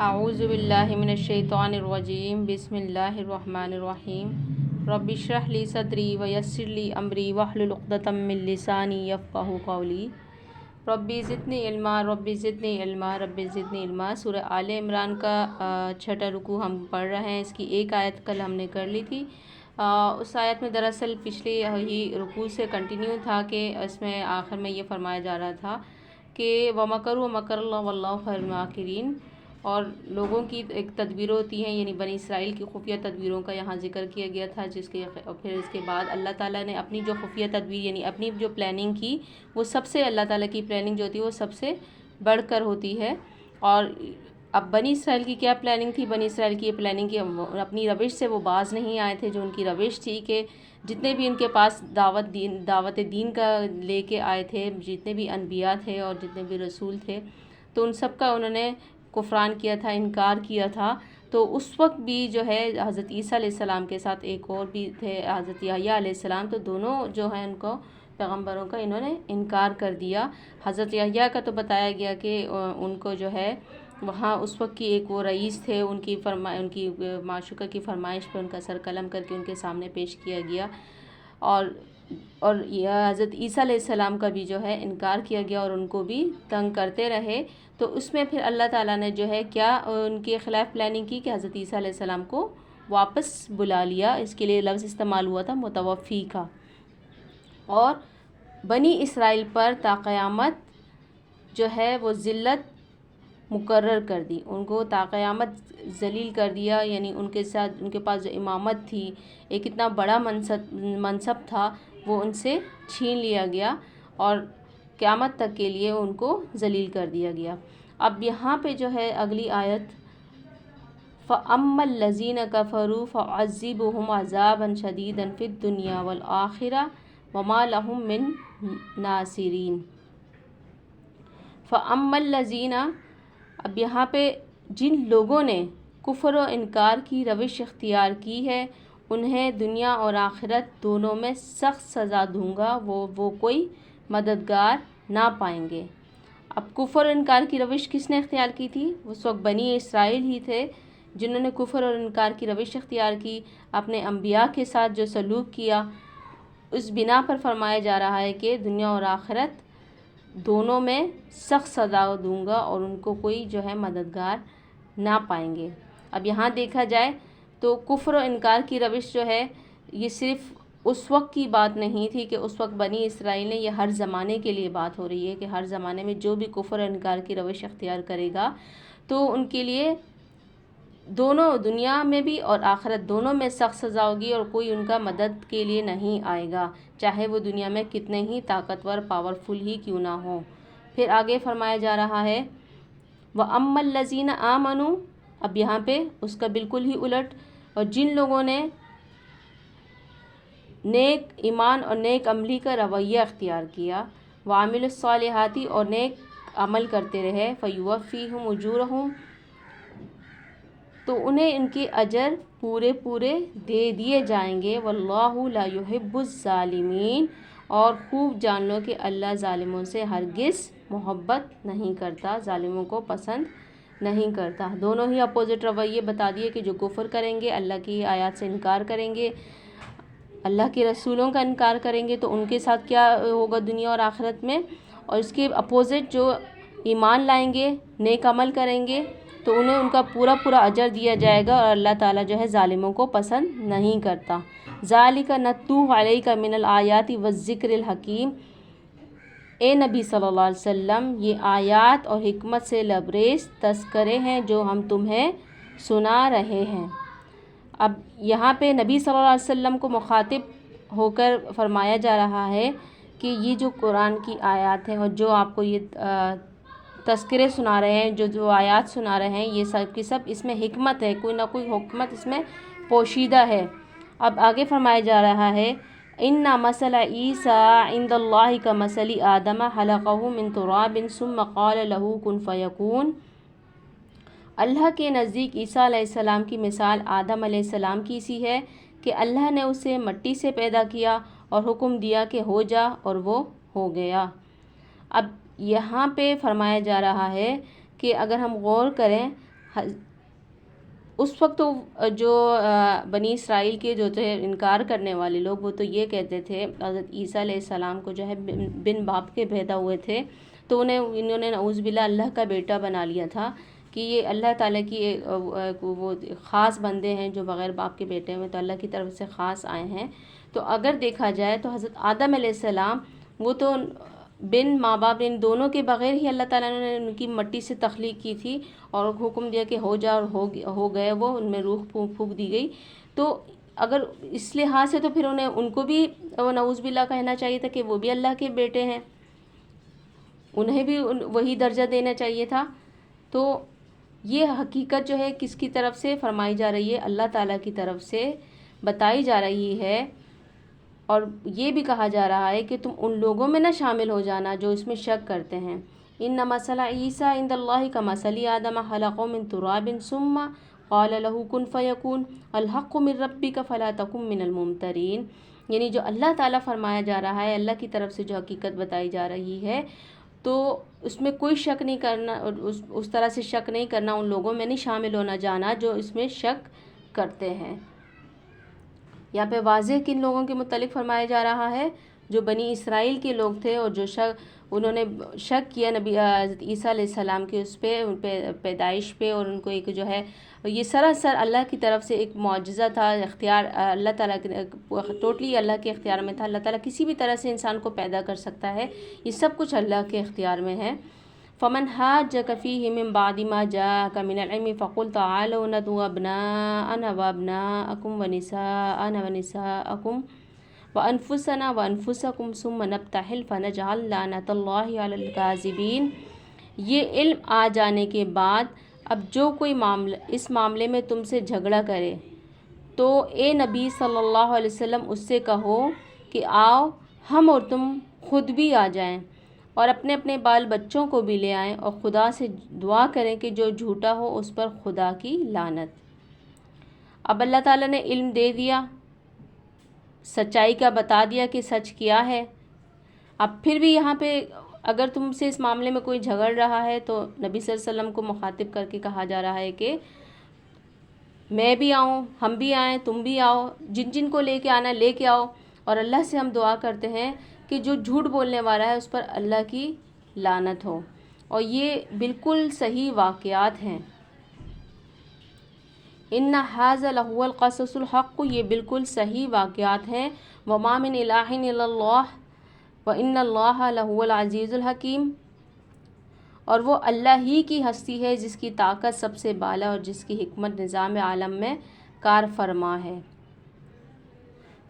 اعوذ باللہ من الشیطان الرجیم بسم اللہ الرحمن الرحیم رب اشرح لی صدری ویسر لی امری واحلل عقدۃ من لسانی یفقہوا قولی ربی زدنی علما ربی زدنی علما ربی زدنی علما۔ سورہ آل عمران کا چھٹا رکوع ہم پڑھ رہے ہیں۔ اس کی ایک آیت کل ہم نے کر لی تھی۔ اس آیت میں دراصل پچھلی ہی رکوع سے کنٹینیو تھا کہ اس میں آخر میں یہ فرمایا جا رہا تھا کہ وَمَكَرُوا وَمَكَرَ اللَّهُ وَاللَّهُ خَيْرُ الْمَاكِرِينَ، اور لوگوں کی ایک تدبیر ہوتی ہیں، یعنی بنی اسرائیل کی خفیہ تدبیروں کا یہاں ذکر کیا گیا تھا، پھر اس کے بعد اللہ تعالیٰ نے اپنی جو خفیہ تدبیر یعنی اپنی جو پلاننگ کی وہ سب سے، اللہ تعالیٰ کی پلاننگ جو ہوتی ہے وہ سب سے بڑھ کر ہوتی ہے۔ اور اب بنی اسرائیل کی کیا پلاننگ تھی؟ بنی اسرائیل کی یہ پلاننگ کی اپنی روش سے وہ باز نہیں آئے تھے۔ جو ان کی روش تھی کہ جتنے بھی ان کے پاس دعوت دین کا لے کے آئے تھے، جتنے بھی انبیاء تھے اور جتنے بھی رسول تھے، تو ان سب کا انہوں نے کفران کیا تھا، انکار کیا تھا۔ تو اس وقت بھی جو ہے حضرت عیسیٰ علیہ السلام کے ساتھ ایک اور بھی تھے، حضرت یحییٰ علیہ السلام، تو دونوں جو ہیں ان کو پیغمبروں کا انہوں نے انکار کر دیا۔ حضرت یحییٰ کا تو بتایا گیا کہ ان کو جو ہے وہاں اس وقت کی ایک وہ رئیس تھے، ان کی معشوقہ کی فرمائش پہ ان کا سر قلم کر کے ان کے سامنے پیش کیا گیا، اور حضرت عیسیٰ علیہ السلام کا بھی جو ہے انکار کیا گیا اور ان کو بھی تنگ کرتے رہے۔ تو اس میں پھر اللہ تعالیٰ نے جو ہے کیا ان کے خلاف پلاننگ کی کہ حضرت عیسیٰ علیہ السلام کو واپس بلا لیا۔ اس کے لیے لفظ استعمال ہوا تھا متوفی کا، اور بنی اسرائیل پر تا قیامت جو ہے وہ ذلت مقرر کر دی، ان کو تا قیامت ذلیل کر دیا، یعنی ان کے ساتھ ان کے پاس جو امامت تھی، ایک اتنا بڑا منصب تھا، وہ ان سے چھین لیا گیا اور قیامت تک کے لیے ان کو ذلیل کر دیا گیا۔ اب یہاں پہ جو ہے اگلی آیت فَأَمَّا الَّذِينَ كَفَرُوا فَعَذِّبُهُمْ عَذَابًا شَدِيدًا فِي الدُّنْيَا وَالْآخِرَةِ وَمَا لَهُم مِّن نَاصِرِينَ۔ فَأَمَّا الَّذِينَ، اب یہاں پہ جن لوگوں نے کفر و انکار کی روش اختیار کی ہے، انہیں دنیا اور آخرت دونوں میں سخت سزا دوں گا، وہ کوئی مددگار نہ پائیں گے۔ اب کفر و انکار کی روش کس نے اختیار کی تھی؟ اس وقت بنی اسرائیل ہی تھے جنہوں نے کفر اور انکار کی روش اختیار کی، اپنے انبیاء کے ساتھ جو سلوک کیا، اس بنا پر فرمایا جا رہا ہے کہ دنیا اور آخرت دونوں میں سخت سزا دوں گا اور ان کو کوئی جو ہے مددگار نہ پائیں گے۔ اب یہاں دیکھا جائے تو کفر و انکار کی روش جو ہے یہ صرف اس وقت کی بات نہیں تھی کہ اس وقت بنی اسرائیل نے، یہ ہر زمانے کے لیے بات ہو رہی ہے کہ ہر زمانے میں جو بھی کفر و انکار کی روش اختیار کرے گا تو ان کے لیے دونوں دنیا میں بھی اور آخرت دونوں میں سخت سزا ہوگی، اور کوئی ان کا مدد کے لیے نہیں آئے گا، چاہے وہ دنیا میں کتنے ہی طاقتور پاورفل ہی کیوں نہ ہوں۔ پھر آگے فرمایا جا رہا ہے وَأَمَّا الَّذِينَ آمَنُوا، اب یہاں پہ اس کا بالکل ہی الٹ، اور جن لوگوں نے نیک ایمان اور نیک عملی کا رویہ اختیار کیا، وَعَمِلُوا الصَّالِحَاتِ، اور نیک عمل کرتے رہے، فَيُوَفِّيهِمْ أُجُورَهُمْ، تو انہیں ان کے اجر پورے دے دیے جائیں گے، وَاللَّهُ لَا يُحِبُّ الظَّالِمِينَ، اور خوب جان لو کہ اللہ ظالموں سے ہرگز محبت نہیں کرتا، ظالموں کو پسند نہیں کرتا۔ دونوں ہی اپوزٹ رویے بتا دیے کہ جو کفر کریں گے، اللہ کی آیات سے انکار کریں گے، اللہ کے رسولوں کا انکار کریں گے، تو ان کے ساتھ کیا ہوگا دنیا اور آخرت میں، اور اس کے اپوزٹ جو ایمان لائیں گے، نیک عمل کریں گے، تو انہیں ان کا پورا اجر دیا جائے گا، اور اللہ تعالیٰ جو ہے ظالموں کو پسند نہیں کرتا۔ ذَلِكَ نَتْلُوهُ عَلَيْكَ مِنَ الْآيَاتِ وَالذِّكْرِ الْحَكِيمِ، اے نبی صلی اللہ علیہ وسلم، یہ آیات اور حکمت سے لبریز تذکرے ہیں جو ہم تمہیں سنا رہے ہیں۔ اب یہاں پہ نبی صلی اللہ علیہ وسلم کو مخاطب ہو کر فرمایا جا رہا ہے کہ یہ جو قرآن کی آیات ہیں اور جو آپ کو یہ تذکرے سنا رہے ہیں، جو آیات سنا رہے ہیں، یہ سب کی سب اس میں حکمت ہے، کوئی نہ کوئی حکمت اس میں پوشیدہ ہے۔ اب آگے فرمایا جا رہا ہے إِنَّ مَثَلَ عِیسَىٰ عِندَ اللَّهِ كَمَثَلِ آدَمَ خَلَقَهُ مِن تُرَابٍ ثُمَّ قَالَ لَهُ كُن فَيَكُونُ، اللہ کے نزدیک عیسیٰ علیہ السلام کی مثال آدم علیہ السلام کی سی ہے کہ اللہ نے اسے مٹی سے پیدا کیا اور حکم دیا کہ ہو جا، اور وہ ہو گیا۔ اب یہاں پہ فرمایا جا رہا ہے کہ اگر ہم غور کریں اس وقت تو جو بنی اسرائیل کے جو تھے انکار کرنے والے لوگ، وہ تو یہ کہتے تھے حضرت عیسیٰ علیہ السلام کو جو ہے بن باپ کے پیدا ہوئے تھے، تو انہوں نے نعوذ باللہ اللہ کا بیٹا بنا لیا تھا کہ یہ اللہ تعالیٰ کی وہ خاص بندے ہیں جو بغیر باپ کے بیٹے ہوئے، تو اللہ کی طرف سے خاص آئے ہیں۔ تو اگر دیکھا جائے تو حضرت آدم علیہ السلام وہ تو بن ماں باپ ان دونوں کے بغیر ہی اللہ تعالیٰ نے ان کی مٹی سے تخلیق کی تھی اور حکم دیا کہ ہو جا، اور ہو گئے، وہ ان میں روح پھونک دی گئی۔ تو اگر اس لحاظ سے تو پھر ان کو بھی نعوذ باللہ کہنا چاہیے تھا کہ وہ بھی اللہ کے بیٹے ہیں، انہیں بھی وہی درجہ دینا چاہیے تھا۔ تو یہ حقیقت جو ہے کس کی طرف سے فرمائی جا رہی ہے؟ اللہ تعالیٰ کی طرف سے بتائی جا رہی ہے، اور یہ بھی کہا جا رہا ہے کہ تم ان لوگوں میں نہ شامل ہو جانا جو اس میں شک کرتے ہیں۔ ان مثل عیسیٰ عند اللہ کمثل آدم خلقہ من تراب ثم قال له کن فیکون الحق من ربک فلا تکن من الممترین، یعنی جو اللہ تعالیٰ فرمایا جا رہا ہے، اللہ کی طرف سے جو حقیقت بتائی جا رہی ہے، تو اس میں کوئی شک نہیں کرنا، اس طرح سے شک نہیں کرنا، ان لوگوں میں نہیں شامل ہونا جانا جو اس میں شک کرتے ہیں۔ یہاں پہ واضح کن لوگوں کے متعلق فرمایا جا رہا ہے؟ جو بنی اسرائیل کے لوگ تھے، اور جو انہوں نے شک کیا نبی حضرت عیسیٰ علیہ السلام کے اس پہ، ان پہ پیدائش پہ، اور ان کو ایک جو ہے یہ سراسر اللہ کی طرف سے ایک معجزہ تھا، اختیار اللہ تعالیٰ کے ٹوٹلی اللہ کے اختیار میں تھا۔ اللہ تعالیٰ کسی بھی طرح سے انسان کو پیدا کر سکتا ہے، یہ سب کچھ اللہ کے اختیار میں ہے۔ فمن حاجک فیہ من بعد ما جاءک من العلم فقل تعالوا ندعو ابناءنا وابناءکم ونساءنا ونساءکم وانفسنا وانفسکم ثم نبتہل فنجعل لعنۃ اللہ علی الکاذبین۔ یہ علم آ جانے کے بعد اب جو کوئی اس معاملے میں تم سے جھگڑا کرے تو اے نبی صلی اللہ علیہ وسلم اس سے کہو کہ آؤ ہم اور تم خود بھی آ جائیں اور اپنے اپنے بال بچوں کو بھی لے آئیں، اور خدا سے دعا کریں کہ جو جھوٹا ہو اس پر خدا کی لعنت۔ اب اللہ تعالیٰ نے علم دے دیا، سچائی کا بتا دیا کہ سچ کیا ہے۔ اب پھر بھی یہاں پہ اگر تم سے اس معاملے میں کوئی جھگڑ رہا ہے تو نبی صلی اللہ علیہ وسلم کو مخاطب کر کے کہا جا رہا ہے کہ میں بھی آؤں، ہم بھی آئیں، تم بھی آؤ، جن جن کو لے کے آنا لے کے آؤ، اور اللہ سے ہم دعا کرتے ہیں کہ جو جھوٹ بولنے والا ہے اس پر اللہ کی لعنت ہو۔ اور یہ بالکل صحیح واقعات ہیں۔ ان ھذا لہو القصص الحق، یہ بالکل صحیح واقعات ہیں۔ وما من الہ الا اللہ وان اللہ لہو العزیز الحکیم، اور وہ اللہ ہی کی ہستی ہے جس کی طاقت سب سے بالا اور جس کی حکمت نظام عالم میں کار فرما ہے۔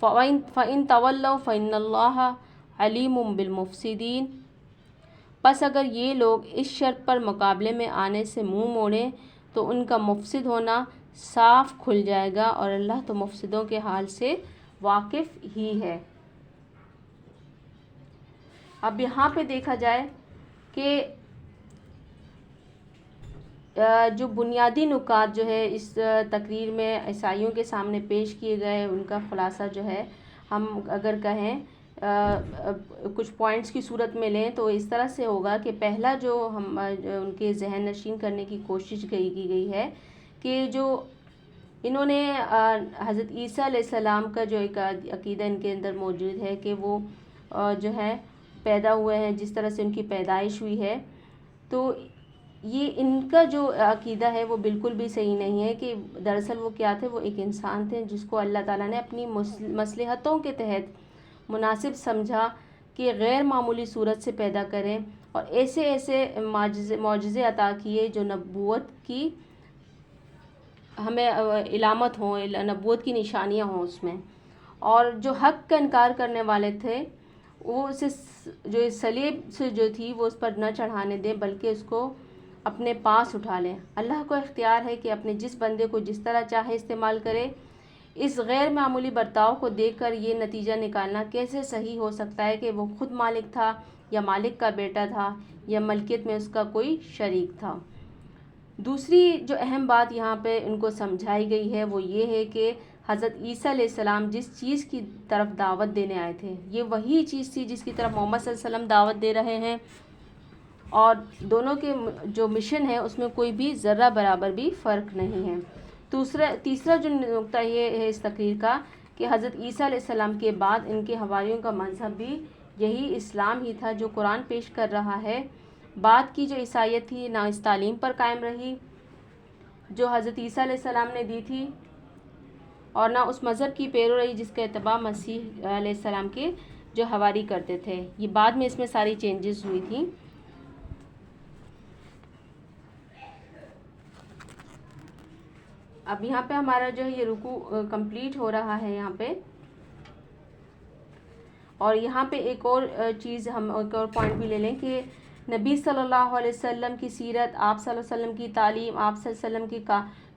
فَإِن تَوَلَّوْا فَإِنَّ اللَّهَ عَلِيمٌ بِالْمُفْسِدِينَ، پس اگر یہ لوگ اس شرط پر مقابلے میں آنے سے منہ موڑیں تو ان کا مفسد ہونا صاف کھل جائے گا، اور اللہ تو مفسدوں کے حال سے واقف ہی ہے۔ اب یہاں پہ دیکھا جائے کہ جو بنیادی نکات جو ہے اس تقریر میں عیسائیوں کے سامنے پیش کیے گئے، ان کا خلاصہ جو ہے ہم اگر کہیں کچھ پوائنٹس کی صورت میں لیں تو اس طرح سے ہوگا کہ پہلا جو ہم ان کے ذہن نشین کرنے کی کوشش کی گئی ہے کہ جو انہوں نے حضرت عیسیٰ علیہ السلام کا جو ایک عقیدہ ان کے اندر موجود ہے کہ وہ جو ہے پیدا ہوئے ہیں، جس طرح سے ان کی پیدائش ہوئی ہے، تو یہ ان کا جو عقیدہ ہے وہ بالکل بھی صحیح نہیں ہے کہ دراصل وہ کیا تھے، وہ ایک انسان تھے جس کو اللہ تعالیٰ نے اپنی مصلحتوں کے تحت مناسب سمجھا کہ غیر معمولی صورت سے پیدا کریں، اور ایسے ایسے معجزے عطا کیے جو نبوت کی ہمیں علامت ہوں، نبوت کی نشانیاں ہوں اس میں، اور جو حق کا انکار کرنے والے تھے وہ اسے جو صلیب سے جو تھی وہ اس پر نہ چڑھانے دیں بلکہ اس کو اپنے پاس اٹھا لیں۔ اللہ کو اختیار ہے کہ اپنے جس بندے کو جس طرح چاہے استعمال کرے۔ اس غیر معمولی برتاؤ کو دیکھ کر یہ نتیجہ نکالنا کیسے صحیح ہو سکتا ہے کہ وہ خود مالک تھا یا مالک کا بیٹا تھا یا ملکیت میں اس کا کوئی شریک تھا۔ دوسری جو اہم بات یہاں پہ ان کو سمجھائی گئی ہے وہ یہ ہے کہ حضرت عیسیٰ علیہ السلام جس چیز کی طرف دعوت دینے آئے تھے یہ وہی چیز تھی جس کی طرف محمد صلی اللہ علیہ وسلم دعوت دے رہے ہیں، اور دونوں کے جو مشن ہے اس میں کوئی بھی ذرہ برابر بھی فرق نہیں ہے۔ تیسرا جو نقطہ یہ ہے اس تقریر کا کہ حضرت عیسیٰ علیہ السلام کے بعد ان کے حواریوں کا مذہب بھی یہی اسلام ہی تھا جو قرآن پیش کر رہا ہے۔ بعد کی جو عیسائیت تھی نہ اس تعلیم پر قائم رہی جو حضرت عیسیٰ علیہ السلام نے دی تھی، اور نہ اس مذہب کی پیرو رہی جس کا اتباع مسیح علیہ السلام کے جو حواری کرتے تھے۔ یہ بعد میں اس میں ساری چینجز ہوئی تھیں۔ اب یہاں پہ ہمارا جو ہے یہ رکوع کمپلیٹ ہو رہا ہے یہاں پہ، اور یہاں پہ ایک اور چیز ہم ایک اور پوائنٹ بھی لے لیں کہ نبی صلی اللہ علیہ وسلم کی سیرت، آپ صلی اللہ علیہ وسلم کی تعلیم، آپ صلی اللہ علیہ وسلم کی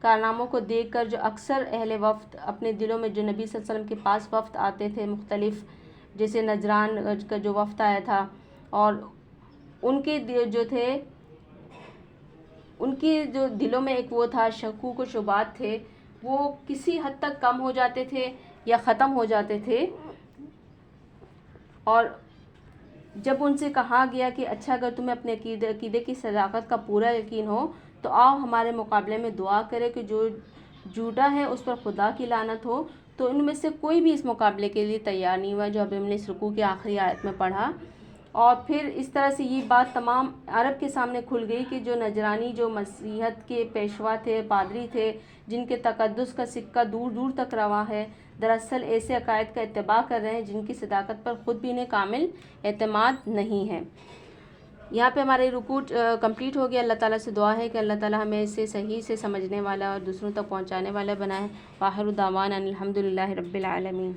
کارناموں کو دیکھ کر جو اکثر اہل وفد اپنے دلوں میں جو نبی صلی اللہ علیہ وسلم کے پاس وفد آتے تھے مختلف، جیسے نجران کا جو وفد آیا تھا، اور ان کے جو تھے ان کے جو دلوں میں ایک وہ تھا شکوک و شبہات تھے، وہ کسی حد تک کم ہو جاتے تھے یا ختم ہو جاتے تھے۔ اور جب ان سے کہا گیا کہ اچھا اگر تمہیں اپنے عقیدے کی صداقت کا پورا یقین ہو تو آؤ ہمارے مقابلے میں دعا کرے کہ جو جھوٹا ہے اس پر خدا کی لعنت ہو، تو ان میں سے کوئی بھی اس مقابلے کے لیے تیار نہیں ہوا، جو ابھی ہم نے اس رکوع کی آخری آیت میں پڑھا۔ اور پھر اس طرح سے یہ بات تمام عرب کے سامنے کھل گئی کہ جو نجرانی جو مسیحیت کے پیشوا تھے، پادری تھے، جن کے تقدس کا سکہ دور دور تک رواں ہے، دراصل ایسے عقائد کا اتباع کر رہے ہیں جن کی صداقت پر خود بھی انہیں کامل اعتماد نہیں ہے۔ یہاں پہ ہمارے رکوع کمپلیٹ ہو گیا۔ اللہ تعالیٰ سے دعا ہے کہ اللہ تعالیٰ ہمیں اسے صحیح سے سمجھنے والا اور دوسروں تک پہنچانے والا بنائے۔ وآخر دعوانا الحمد للہ رب العالمین۔